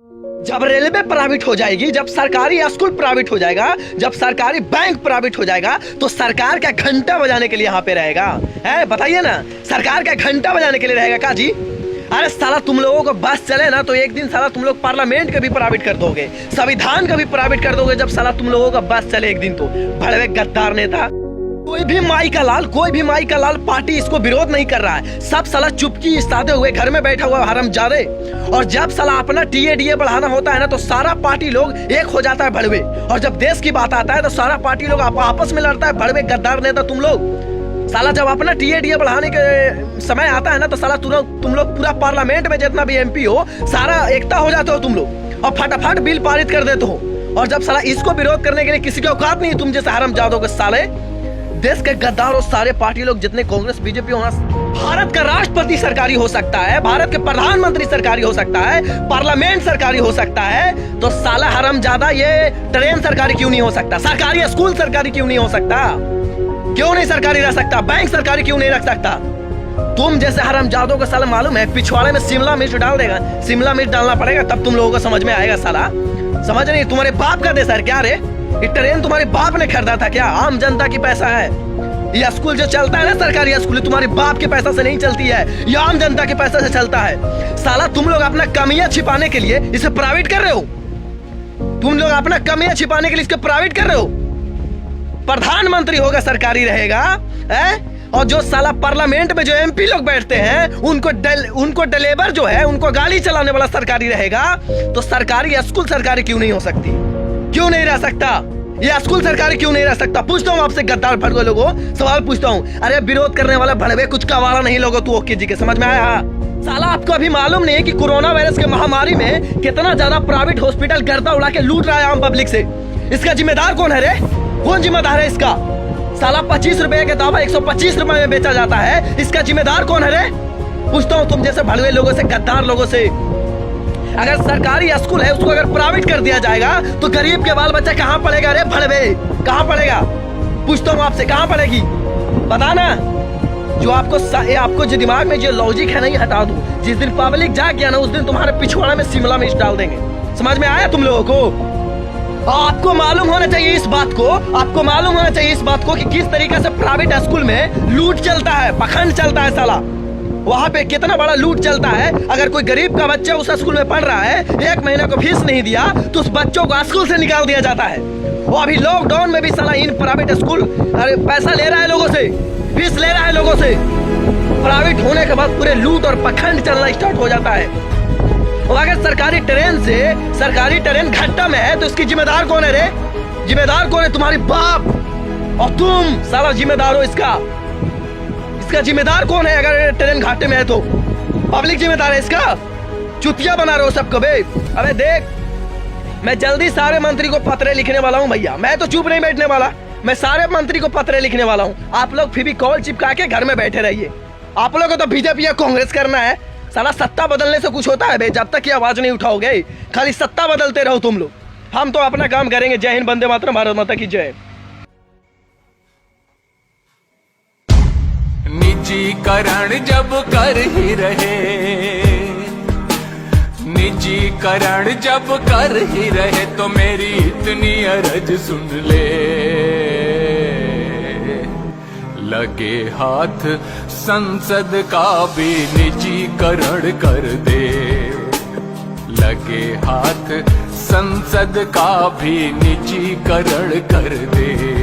जब railway private हो जाएगी, जब सरकारी स्कूल प्राइवेट हो जाएगा, जब सरकारी बैंक प्राइवेट हो जाएगा, तो सरकार का घंटा बजाने के लिए यहाँ पे रहेगा। है बताइए ना, सरकार का घंटा बजाने के लिए रहेगा का जी? अरे साला तुम लोगों को बस चले ना तो एक दिन साला तुम लोग पार्लियामेंट का भी प्राइवेट कर दोगे, संविधान का भी प्राइवेट कर दोगे। जब साला तुम लोगों का बस चले एक दिन तो भड़वे गद्दार नेता। कोई भी माई का लाल पार्टी इसको विरोध नहीं कर रहा है। सब साला चुपकी साधे हुए घर में बैठा हुआ हरामजादे। और जब साला अपना टीए बढ़ाना होता है ना तो सारा पार्टी लोग एक हो जाता है भड़वे। और जब देश की बात आता है तो सारा पार्टी लोग आपस में लड़ता है। भड़वे गद्दार नेता तुम लोग। साला जब अपना टीए बढ़ाने के समय आता है ना तो साला तुम लोग पूरा पार्लियामेंट में जितना भी एमपी हो सारा एकता हो जाते हो तुम लोग और फटाफट बिल पारित कर देते हो। और जब साला इसको विरोध करने के लिए किसी की औकात नहीं, तुम जैसे हरामजादों के साले देश के गद्दार और सारे पार्टी लोग जितने कांग्रेस बीजेपी होना। भारत का राष्ट्रपति सरकारी हो सकता है, भारत के प्रधानमंत्री सरकारी हो सकता है, पार्लियामेंट सरकारी हो सकता है, तो साला हरामजादा ये ट्रेन सरकारी क्यों नहीं हो सकता? सरकारी स्कूल सरकारी क्यों नहीं हो सकता? क्यों नहीं सरकारी रह सकता? बैंक सरकारी क्यों नहीं रख सकता? तुम जैसे हरामजादों को साला मालूम है पिछवाड़े में शिमला मिर्च डाल देगा, शिमला मिर्च डालना पड़ेगा तब तुम लोगों को समझ में आएगा। साला समझ नहीं, तुम्हारे बाप का देश है क्या रे? ये ट्रेन तुम्हारे बाप ने खरीदा था क्या? आम जनता की पैसा है। ये स्कूल जो चलता है ना सरकारी स्कूल, तुम्हारे बाप के पैसा से नहीं चलती है, ये आम जनता के पैसा से चलता है। साला तुम लोग अपना कमियां छिपाने के लिए इसे प्राइवेट कर रहे हो। तुम लोग अपना कमियां छिपाने के लिए इसको प्राइवेट कर रहे हो। प्रधानमंत्री होगा सरकारी रहेगा है? और जो साला पार्लियामेंट में जो एमपी लोग बैठते हैं उनको ड्राइवर जो है उनको गाड़ी चलाने वाला सरकारी रहेगा। तो सरकारी स्कूल सरकारी क्यों नहीं हो सकती? क्यों नहीं रह सकता? ये स्कूल सरकारी क्यों नहीं रह सकता? पूछता हूँ आपसे गद्दार भड़वे लोगों, सवाल पूछता हूँ। अरे विरोध करने वाला भड़वे कुछ का वाला नहीं लोगों, तू ओके जी के समझ में आया? साला आपको अभी मालूम नहीं है कि कोरोना वायरस के महामारी में कितना ज्यादा प्राइवेट हॉस्पिटल गर्दा उड़ा के लूट रहा है आम पब्लिक से। इसका जिम्मेदार कौन है रे? कौन जिम्मेदार है इसका? साला 25 रुपए का दवा 125 रुपए में बेचा जाता है, इसका जिम्मेदार कौन है रे? पूछता हूँ तुम जैसे भड़वे लोगों से, गद्दार लोगों से। अगर सरकारी स्कूल है उसको अगर प्राइवेट कर दिया जाएगा तो गरीब के बाल बच्चा कहाँ पढ़ेगा रे भड़वे? कहाँ पढ़ेगा? पूछता हूँ आपसे, कहाँ पढ़ेगी? बताना। जो आपको जो दिमाग में जो लॉजिक है ना ये हटा दो। जिस दिन पब्लिक जाग गया ना उस दिन तुम्हारे पिछवाड़े में शिमला मिर्च डाल देंगे। समझ में आया तुम लोगों को? आपको मालूम होना चाहिए इस बात को, आपको मालूम होना चाहिए इस बात को कि किस तरीके से प्राइवेट स्कूल में लूट चलता है, पखंड चलता है। साला वहाँ पे कितना बड़ा लूट चलता है। अगर कोई गरीब का बच्चा उस स्कूल में पढ़ रहा है, 1 महीने को फीस नहीं दिया तो उस बच्चों को स्कूल से निकाल दिया जाता है। वो अभी लॉकडाउन में भी साला इन प्राइवेट स्कूल पैसा ले रहा है लोगों से, फीस ले रहा है लोगों से। प्राइवेट होने के बाद पूरे लूट और पखंड चलना स्टार्ट हो जाता है। और अगर सरकारी ट्रेन घाटा में है तो इसकी जिम्मेदार कौन है रे? जिम्मेदार कौन है? तुम्हारी बाप और तुम साला जिम्मेदार हो इसका जिम्मेदार कौन है? अगर ट्रेन घाटे में है तो पब्लिक जिम्मेदार है इसका। चुतिया बना रहे हो सबको बे। अबे देख, मैं जल्दी सारे मंत्री को पत्र लिखने वाला हूँ भैया। मैं तो चुप नहीं बैठने वाला, मैं सारे मंत्री को पत्र लिखने वाला हूँ। आप लोग फिर भी कॉल चिपका के घर में बैठे रहिए। आप लोग को तो बीजेपी या कांग्रेस करना है। साला सत्ता बदलने से कुछ होता है बे? जब तक ये आवाज नहीं उठाओगे खाली सत्ता बदलते रहो तुम लोग। हम तो अपना काम करेंगे। जय हिंद, वंदे मातरम, भारत माता की जय। निजीकरण जब कर ही रहे, निजीकरण जब कर ही रहे तो मेरी इतनी अर्ज सुन ले। लगे हाथ संसद का भी निजीकरण कर दे। लगे हाथ संसद का भी निजीकरण कर दे।